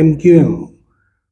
MQM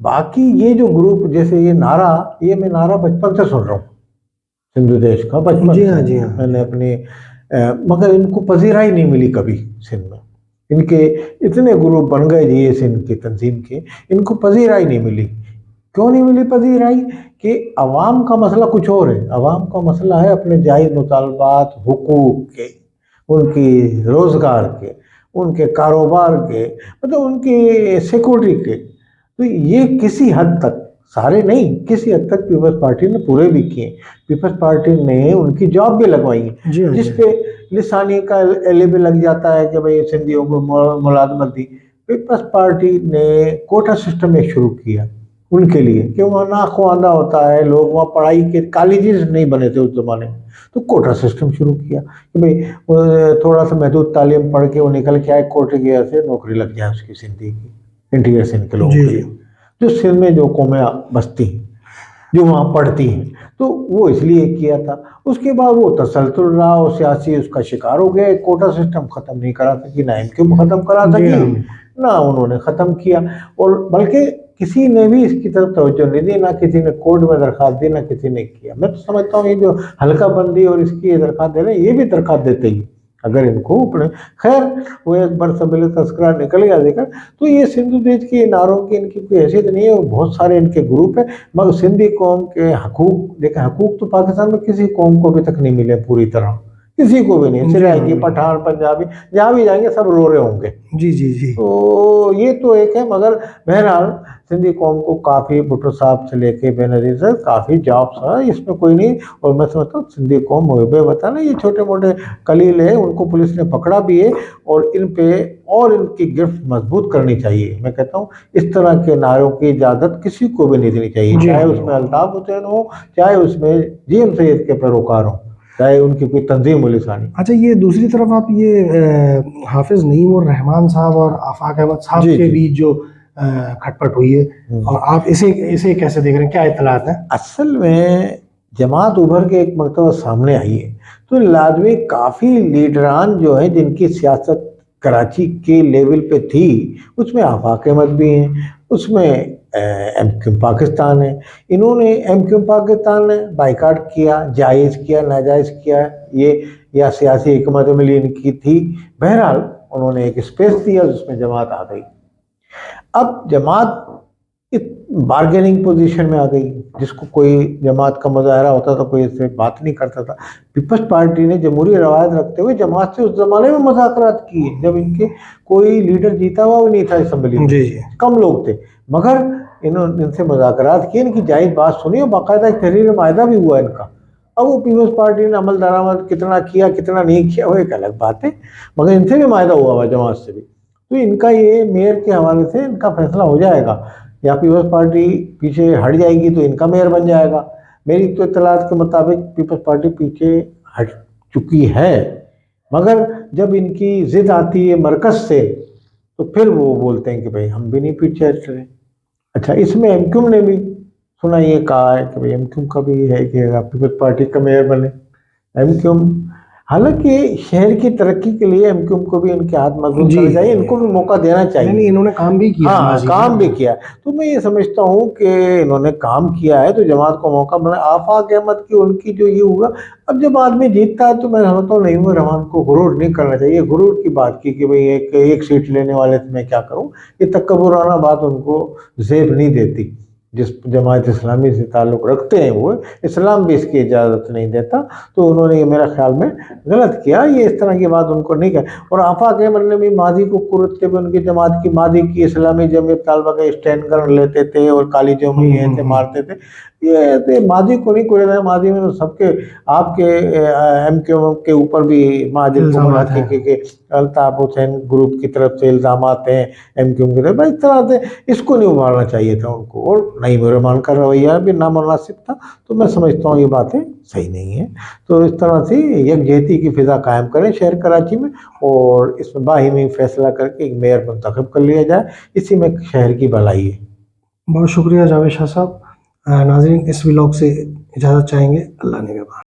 باقی یہ جو گروپ جیسے یہ نعرہ، یہ میں نعرہ بچپن سے سن رہا ہوں سندھ دیش کا، بچپن جی سے ہاں جی ہاں میں نے اپنی مگر ان کو پذیرائی نہیں ملی کبھی سندھ میں. ان کے اتنے گروپ بن گئے جی سندھ کی تنظیم کے، ان کو پذیرائی نہیں ملی. کیوں نہیں ملی پذیرائی؟ کہ عوام کا مسئلہ کچھ اور ہے. عوام کا مسئلہ ہے اپنے جائز مطالبات، حقوق کے، ان کی روزگار کے، ان کے کاروبار کے، مطلب ان کی سیکورٹی کے. تو یہ کسی حد تک، سارے نہیں، کسی حد تک پیپلز پارٹی نے پورے بھی کیے. پیپلز پارٹی نے ان کی جاب بھی لگوائی ہے، جی ہاں جس پہ لسانی کا ایلے بھی لگ جاتا ہے کہ بھئی سندھیوں کو ملازمت دی. پیپلز پارٹی نے کوٹا سسٹم ایک شروع کیا ان کے لیے کہ وہاں ناخواندہ ہوتا ہے لوگ، وہاں پڑھائی کے کالجز نہیں بنے تھے اس زمانے میں، تو کوٹا سسٹم شروع کیا کہ بھئی تھوڑا سا محدود تعلیم پڑھ کے وہ نکل کے آئے کوٹے گیا سے نوکری لگ جائے اس کی سندھی کی، انٹیریئر سندھ کے لوگوں جی کے لیے، جو سندھ میں جو قومیں بستی ہیں، جو وہاں پڑھتی ہیں. تو وہ اس لیے کیا تھا. اس کے بعد وہ تسلسل رہا اور سیاسی اس کا شکار ہو گیا. کوٹا سسٹم ختم نہیں کرا سکی، نہ ان کے ختم کرا جی سکی، ہاں نہ انہوں نے ختم کیا. اور بلکہ کسی نے بھی اس کی طرف توجہ نہیں دی، نہ کسی نے کورٹ میں درخواست دی، نہ کسی نے کیا. میں تو سمجھتا ہوں یہ جو حلقہ بندی اور اس کی درخواست دے رہے ہیں، یہ بھی درخواست دیتے ہی اگر ان کو اپنے، خیر وہ ایک برسبیل تذکرہ نکل گیا ذکر. تو یہ سندھ دیش کے نعروں کی ان کی کوئی حیثیت نہیں ہے، اور بہت سارے ان کے گروپ ہیں. مگر سندھی قوم کے حقوق دیکھیں، حقوق تو پاکستان میں کسی قوم کو ابھی تک نہیں ملے پوری طرح، کسی کو بھی نہیں. سرائکی، پٹھان، پنجابی جہاں بھی جائیں گے سب رو رہے ہوں گے. جی جی جی. تو یہ تو ایک ہے. مگر بہرحال سندھی قوم کو کافی بھٹو صاحب سے لے کے بے نظیر سے کافی جابس ہے، اس میں کوئی نہیں. اور میں سمجھتا ہوں سندھی قوم محب وطن ہے. یہ چھوٹے موٹے قلیل ہے، ان کو پولیس نے پکڑا بھی ہے، اور ان پہ اور ان کی گرفت مضبوط کرنی چاہیے. میں کہتا ہوں اس طرح کے نعروں کی اجازت کسی کو بھی نہیں دینی چاہیے، چاہے اس میں الطاف حسین ہو، چاہے اس میں جی ایم سید کے پیروکار ہوں، چاہے ان کی کوئی تنظیم و لسانی. اچھا، یہ دوسری طرف آپ یہ حافظ نعیم الرحمان صاحب اور آفاق احمد صاحب کے بیچ جو کھٹ پٹ ہوئی ہے، اور آپ اسے کیسے دیکھ رہے ہیں، کیا اطلاعات ہیں؟ اصل میں جماعت ابھر کے ایک مرتبہ سامنے آئی ہے، تو لازمی کافی لیڈران جو ہیں جن کی سیاست کراچی کے لیول پہ تھی، اس میں آفاق احمد بھی ہیں، اس میں ایم کیو پاکستان ہے. انہوں نے ایم کیو پاکستان نے بائیکاٹ کیا، جائز کیا، ناجائز کیا، یہ یا سیاسی حکمت عملی ان کی تھی. بہرحال انہوں نے ایک اسپیس دیا جس میں جماعت آ گئی. اب جماعت بارگیننگ پوزیشن میں آ گئی، جس کو کوئی جماعت کا مظاہرہ ہوتا تھا کوئی اس سے بات نہیں کرتا تھا. پیپلز پارٹی نے جمہوری روایت رکھتے ہوئے جماعت سے اس زمانے میں مذاکرات کیے جب ان کے کوئی لیڈر جیتا ہوا بھی نہیں تھا اسمبلی میں، کم لوگ تھے، مگر انہوں نے ان سے مذاکرات کیے، ان کی جائز بات سنی، اور باقاعدہ ایک تحریر معاہدہ بھی ہوا ان کا. اب وہ پیپلز پارٹی نے عمل درآمد کتنا کیا کتنا نہیں کیا وہ ایک الگ بات ہے، مگر ان سے بھی معاہدہ ہوا ہوا جماعت سے بھی. تو ان کا یہ میئر کے حوالے سے ان کا فیصلہ ہو جائے گا، یا پیپلز پارٹی پیچھے ہٹ جائے گی تو ان کا میئر بن جائے گا. میری تو اطلاعات کے مطابق پیپلز پارٹی پیچھے ہٹ چکی ہے، مگر جب ان کی ضد آتی ہے مرکز سے تو پھر وہ بولتے ہیں کہ بھئی ہم بھی نہیں پیچھے ہٹ رہے. اچھا، اس میں ایم کیو نے بھی سنا یہ کہا ہے کہ بھئی ایم کیو کا بھی ہے کہ پیپلز پارٹی کا میئر بنے. ایم کیو حالانکہ شہر کی ترقی کے لیے ایم کیو کو بھی ان کے ہاتھ مضبوط کرنا چاہیے، ان کو بھی موقع دینا چاہیے. نہیں، انہوں نے کام بھی کیا، ہاں کام بھی کیا. تو میں یہ سمجھتا ہوں کہ انہوں نے کام کیا ہے تو جماعت کو موقع ملا. آفاق احمد کی ان کی جو یہ ہوا، اب جب آدمی جیتتا ہے تو میں سمجھتا ہوں نعیم الرحمان کو غرور نہیں کرنا چاہیے. غرور کی بات کی کہ بھئی ایک سیٹ لینے والے سے میں کیا کروں، یہ تکبرانہ بات ان کو زیب نہیں دیتی. جس جماعت اسلامی سے تعلق رکھتے ہیں وہ اسلام بھی اس کی اجازت نہیں دیتا. تو انہوں نے یہ میرا خیال میں غلط کیا، یہ اس طرح کی بات ان کو نہیں کہا. اور آفاق احمد نے بھی ماضی کو کرتے ہوئے ان کی جماعت کی ماضی کی اسلامی جمعیت طالبہ کے اسٹینڈ گن لیتے تھے اور کالجوں میں یہ ایسے مارتے تھے. یہ ماضی کو نہیں کرے. ماضی میں سب کے آپ کے ایم کیو کے اوپر بھی ماجد کو بنا کے الطاف حسین گروپ کی طرف سے الزامات ہیں ایم کیو کی طرف. اس طرح سے اس کو نہیں ابھارنا چاہیے تھا ان کو، اور نعیم الرحمان کا رویہ بھی نامناسب تھا. تو میں سمجھتا ہوں یہ باتیں صحیح نہیں ہیں. تو اس طرح سے یکجہتی کی فضا قائم کریں شہر کراچی میں، اور اس میں باہمی فیصلہ کر کے ایک میئر منتخب کر لیا جائے. اسی میں شہر کی بھلائی ہے. بہت شکریہ جاوید شاہ صاحب. ناظرین، اس ولاگ سے اجازت چاہیں گے. اللہ نگہبان.